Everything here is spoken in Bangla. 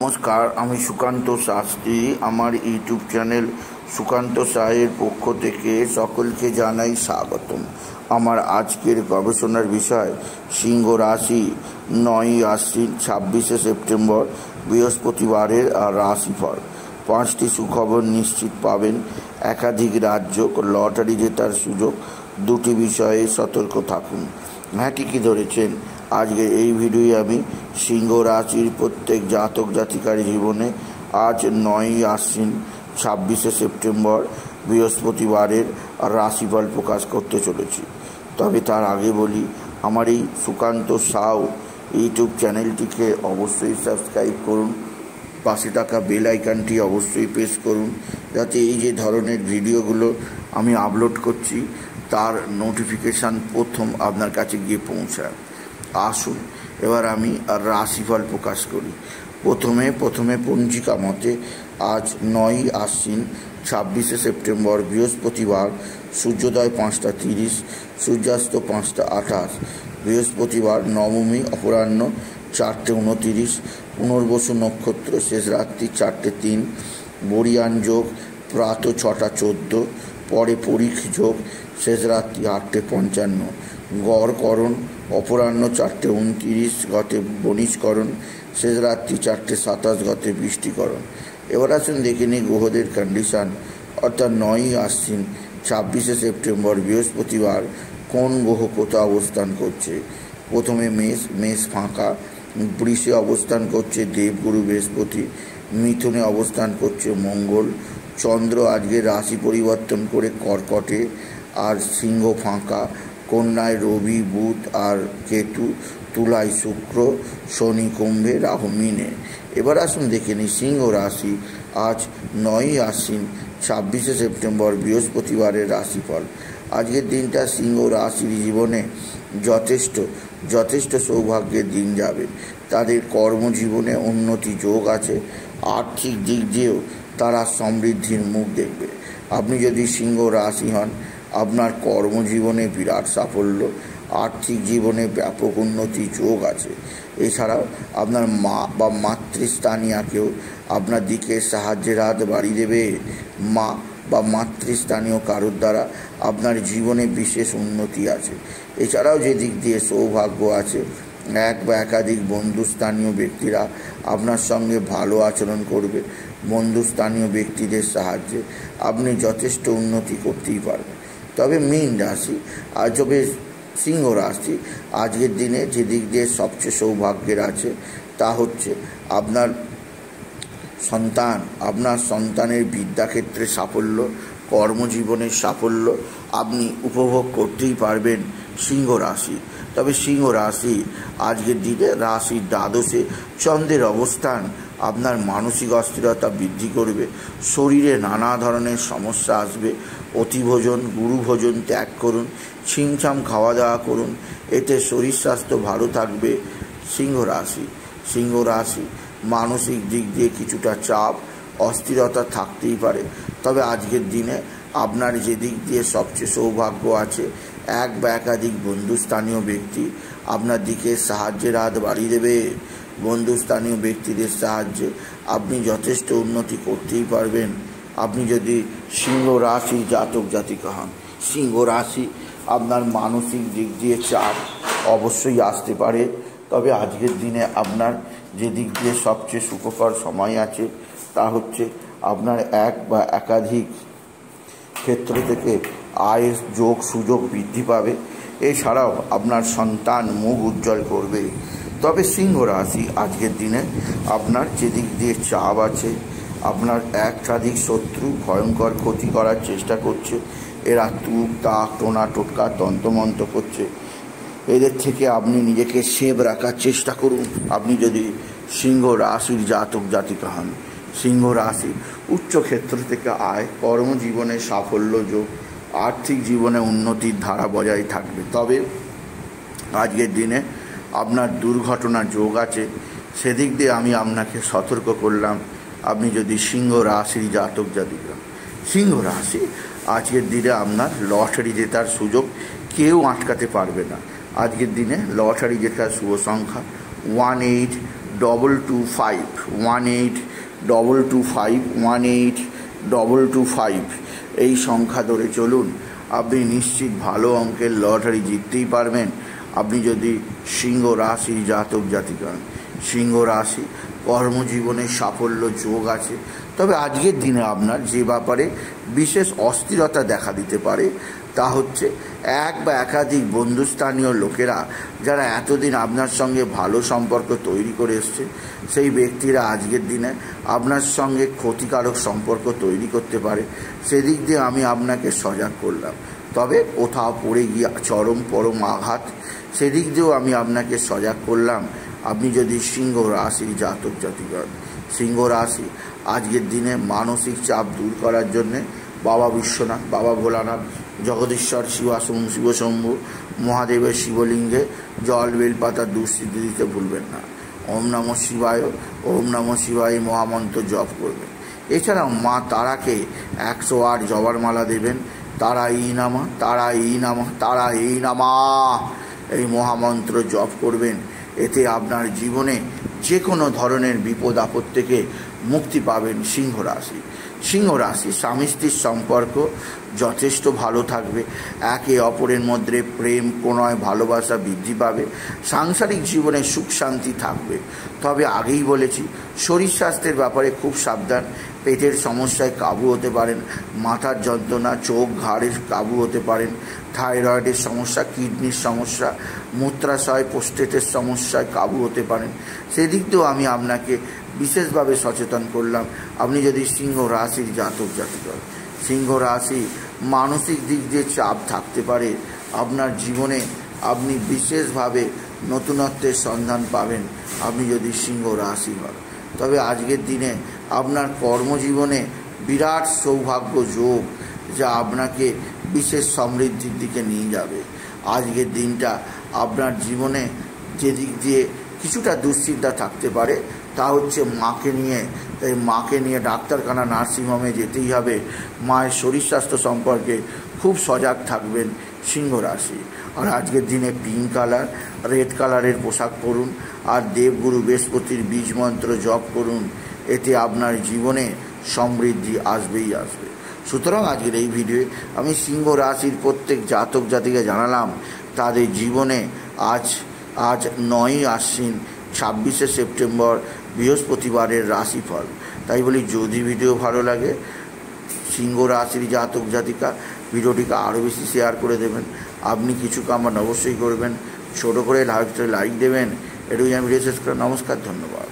নমস্কার, আমি সুকান্ত শাস্ত্রী। আমার ইউটিউব চ্যানেল সুকান্ত সাহের পক্ষ থেকে সকলকে জানাই স্বাগতম। আমার আজকের গবেষণার বিষয় সিংহ রাশি 9ই আশ্বিন 26শে সেপ্টেম্বর বৃহস্পতিবারের রাশিফল। 5টি সুখবর নিশ্চিত পাবেন, একাধিক রাজ্য লটারি জেতার সুযোগ, 2টি বিষয়ে সতর্ক থাকুন। হ্যাঁ, ঠিকই ধরেছেন। আজকে এই ভিডিওয়ে আমি সিংহ রাশির প্রত্যেক জাতক জাতিকার জীবনে আজ 9ই আশ্বিন 26শে সেপ্টেম্বর বৃহস্পতিবারের রাশিফল প্রকাশ করতে চলেছি। তবে তার আগে বলি, আমার এই সুকান্ত সাউ ইউটিউব চ্যানেলটিকে অবশ্যই সাবস্ক্রাইব করুন, পাশে থাকা বেল আইকনটি অবশ্যই প্রেস করুন, যাতে এই যে ধরনের ভিডিওগুলো আমি আপলোড করছি তার নোটিফিকেশান প্রথম আপনার কাছে গিয়ে পৌঁছায়। আসুন এবার আমি রাশিফল প্রকাশ করি। প্রথমে পঞ্জিকা মতে আজ 9ই আশ্বিন 26শে সেপ্টেম্বর বৃহস্পতিবার, সূর্যোদয় 5টা 30, সূর্যাস্ত 5টা 28। বৃহস্পতিবার নবমী অপরাহ্ন 4টে 29, পুনর্বসু নক্ষত্র শেষ রাত্রি 4টে 3, বরিয়ান যোগ প্রাত 6টা 14, পরে পরীখ যোগ শেষ রাত্রি 8টে 55, গড়করণ অপরাহ্ন 4টে 29 গতে বণিজকরণ, শেষ রাত্রি 4টে 27 গতে বৃষ্টিকরণ। এবার আসুন দেখে নিই গ্রহদের কন্ডিশান, অর্থাৎ 9ই আশ্বিন 26শে সেপ্টেম্বর বৃহস্পতিবার কোন গ্রহ কোথাও অবস্থান করছে। প্রথমে মেষ ফাঁকা, বৃষে অবস্থান করছে দেবগুরু বৃহস্পতি, মিথুনে অবস্থান করছে মঙ্গল, চন্দ্র আজকে রাশি পরিবর্তন করে কর্কটে, আর সিংহ ফাঁকা, কন্যায় রবি বুধ আর কেতু, তুলায় শুক্র, শনি কুম্ভে, রাহু মিনে। এবার আসুন দেখে নিই সিংহ রাশি আজ 9ই আশ্বিন 26শে সেপ্টেম্বর বৃহস্পতিবারের রাশিফল। আজকের দিনটা সিংহ রাশির জীবনে যথেষ্ট সৌভাগ্যের দিন যাবে। তাদের কর্মজীবনে উন্নতি যোগ আছে, আর্থিক দিক দিয়েও তারা সমৃদ্ধির মুখ দেখবে। আপনি যদি সিংহ রাশি হন, আপনার কর্মজীবনে বিরাট সাফল্য, আর্থিক জীবনে ব্যাপক উন্নতি যোগ আছে। এছাড়াও আপনার মা বা মাতৃস্থানীয়কেও আপনার দিকে সাহায্যের হাত বাড়িয়ে দেবে। মা বা মাতৃস্থানীয় কারোর দ্বারা আপনার জীবনে বিশেষ উন্নতি আছে। এছাড়াও যে দিক দিয়ে সৌভাগ্য আছে, এক বা একাধিক বন্ধুস্থানীয় ব্যক্তিরা আপনার সঙ্গে ভালো আচরণ করবে। বন্ধুস্থানীয় ব্যক্তিদের সাহায্যে আপনি যথেষ্ট উন্নতি করতেই পারবেন। তবে মীন রাশি তবে সিংহ রাশি আজকের দিনে যে দিক দিয়ে সবচেয়ে সৌভাগ্যের আছে তা হচ্ছে আপনার সন্তানের বিদ্যাক্ষেত্রে সাফল্য, কর্মজীবনের সাফল্য আপনি উপভোগ করতেই পারবেন সিংহ রাশি। তবে সিংহ রাশি আজকের দিনে রাশির দ্বাদশে চন্দ্রের অবস্থান আপনার মানসিক অস্থিরতা বৃদ্ধি করবে। শরীরে নানা ধরনের সমস্যা আসবে। অতিভোজন, গুরুভোজন ত্যাগ করুন, ছিমছাম খাওয়া দাওয়া করুন, এতে শরীর স্বাস্থ্য ভালো থাকবে। সিংহ রাশি মানসিক দিক দিয়ে কিছুটা চাপ, অস্থিরতা থাকতেই পারে। তবে আজকের দিনে আপনার যে দিক দিয়ে সবচেয়ে সৌভাগ্য আছে, এক বা একাধিক বন্ধুস্থানীয় ব্যক্তি আপনার দিকে সাহায্যের হাত বাড়িয়ে দেবে। বন্ধুস্থানীয় ব্যক্তিদের সাহায্যে আপনি যথেষ্ট উন্নতি করতেই পারবেন। আপনি যদি সিংহ রাশির জাতক জাতিকা হন, সিংহ রাশি আপনার মানসিক দিক দিয়ে চাপ অবশ্যই আসতে পারে। তবে আজকের দিনে আপনার যে দিক দিয়ে সবচেয়ে সুখকর সময় আছে তা হচ্ছে আপনার এক বা একাধিক ক্ষেত্র থেকে আয়ের সুযোগ বৃদ্ধি পাবে। এছাড়াও আপনার সন্তান মুখ উজ্জ্বল করবে। তবে সিংহ রাশি আজকের দিনে আপনার যে দিক দিয়ে চাপ আছে, আপনার একাধিক শত্রু ভয়ঙ্কর ক্ষতি করার চেষ্টা করছে। এরা তুক তাক টোনা টোটকা তন্ত্রমন্ত্র করছে। এদের থেকে আপনি নিজেকে সেভ রাখার চেষ্টা করুন। আপনি যদি সিংহ রাশির জাতক জাতিকা হন, সিংহ রাশি উচ্চ ক্ষেত্র থেকে আয়, কর্মজীবনে সাফল্য যোগ, আর্থিক জীবনে উন্নতির ধারা বজায় থাকবে। তবে আজকের দিনে আপনার দুর্ঘটনা যোগ আছে, সেদিক দিয়ে আমি আপনাকে সতর্ক করলাম। আপনি যদি সিংহ রাশির জাতক জাতিকা, সিংহ রাশি আজকের দিনে আপনার লটারি জেতার সুযোগ কেউ আটকাতে পারবে না। আজকের দিনে লটারি জেতার শুভ সংখ্যা 18, 1822518225 এই সংখ্যা ধরে চলুন। আপনি নিশ্চিত ভালো অঙ্কের লটারি জিততেই পারবেন আপনি যদি সিংহ রাশির জাতক জাতিকা। সিংহ রাশি কর্মজীবনে সাফল্য যোগ আছে, তবে আজকের দিনে আপনার যে ব্যাপারে বিশেষ অস্থিরতা দেখা দিতে পারে তা হচ্ছে এক বা একাধিক বন্ধুস্থানীয় লোকেরা যারা এতদিন আপনার সঙ্গে ভালো সম্পর্ক তৈরি করে এসছে, সেই ব্যক্তিরা আজকের দিনে আপনার সঙ্গে ক্ষতিকারক সম্পর্ক তৈরি করতে পারে। সেদিক দিয়ে আমি আপনাকে সজাগ করলাম। তবে কোথাও পড়ে গিয়ে পরম আঘাত, সেদিক দিয়েও আমি আপনাকে সজাগ করলাম আপনি যদি সিংহ রাশির জাতক জাতিকা। সিংহ রাশি আজকের দিনে মানসিক চাপ দূর করার জন্যে বাবা বিশ্বনাথ, বাবা ভোলানাথ, জগদীশ্বর শিবশম্ভু মহাদেবের শিবলিঙ্গে জল বেলপাতা দুঃস্থিতি দিতে ভুলবেন না। ওম নমঃ শিবায়, ওম নমঃ শিবায় মহামন্ত্র জপ করবেন। এছাড়াও মা তারাকে 108 জবার মালা দেবেন। তারা এই নামা, তারা এই নামা, তারা এই নামা এই মহামন্ত্র জপ করবেন। এতে আপনার জীবনে যে কোনো ধরনের বিপদ আপদ থেকে মুক্তি পাবেন। সিংহ রাশি স্বামী স্ত্রীর সম্পর্ক যথেষ্ট ভালো থাকবে। একে অপরের মধ্যে প্রেম, প্রণয়, ভালোবাসা বৃদ্ধি পাবে। সাংসারিক জীবনে সুখ শান্তি থাকবে। তবে আগেই বলেছি, শরীর স্বাস্থ্যের ব্যাপারে খুব সাবধান। পেটের সমস্যায় কাবু হতে পারেন, মাথার যন্ত্রণা, চোখ ঘাড়ের কাবু হতে পারেন, থাইরয়েডের সমস্যা, কিডনির সমস্যা, মূত্রাশয়, প্রোস্টেটের সমস্যায় কাবু হতে পারেন। সেদিক দিয়েও আমি আপনাকে বিশেষভাবে সচেতন করলাম আপনি যদি সিংহ রাশির জাতক জাতিকা। সিংহ রাশি মানসিক দিক দিয়ে চাপ থাকতে পারে আপনার জীবনে, আপনি বিশেষভাবে নতুনত্বের সন্ধান পাবেন আপনি যদি সিংহ রাশি হন। তবে আজকের দিনে আপনার কর্মজীবনে বিরাট সৌভাগ্য যোগ যা আপনাকে বিশেষ সমৃদ্ধির দিকে নিয়ে যাবে। আজকের দিনটা আপনার জীবনে যেদিক দিয়ে কিছুটা দুশ্চিন্তা থাকতে পারে তা হচ্ছে মাকে নিয়ে। তাই মাকে নিয়ে ডাক্তারখানা, নার্সিংহোমে যেতেই হবে। মায়ের শরীর স্বাস্থ্য সম্পর্কে খুব সজাগ থাকবেন সিংহ রাশি। আর আজকের দিনে পিঙ্ক কালার, রেড কালারের পোশাক পরুন আর দেবগুরু বৃহস্পতির বীজ মন্ত্র জপ করুন। এতে আপনার জীবনে সমৃদ্ধি আসবেই আসবে। সুতরাং আজকের এই ভিডিওয়ে আমি সিংহ রাশির প্রত্যেক জাতক জাতিকে জানালাম তাদের জীবনে আজ 9ই আশ্বিন 26শে সেপ্টেম্বর বৃহস্পতিবারের রাশিফল। তাই বলি, যদি ভিডিও ভালো লাগে সিংহ রাশির জাতক জাতিকা ভিডিওটিকে আরও বেশি শেয়ার করে দেবেন। আপনি কিছু কামান অবশ্যই করবেন, ছোটো করে লাইক দেবেন। এটুকুই আমি ভিডিও শেষ করে নমস্কার, ধন্যবাদ।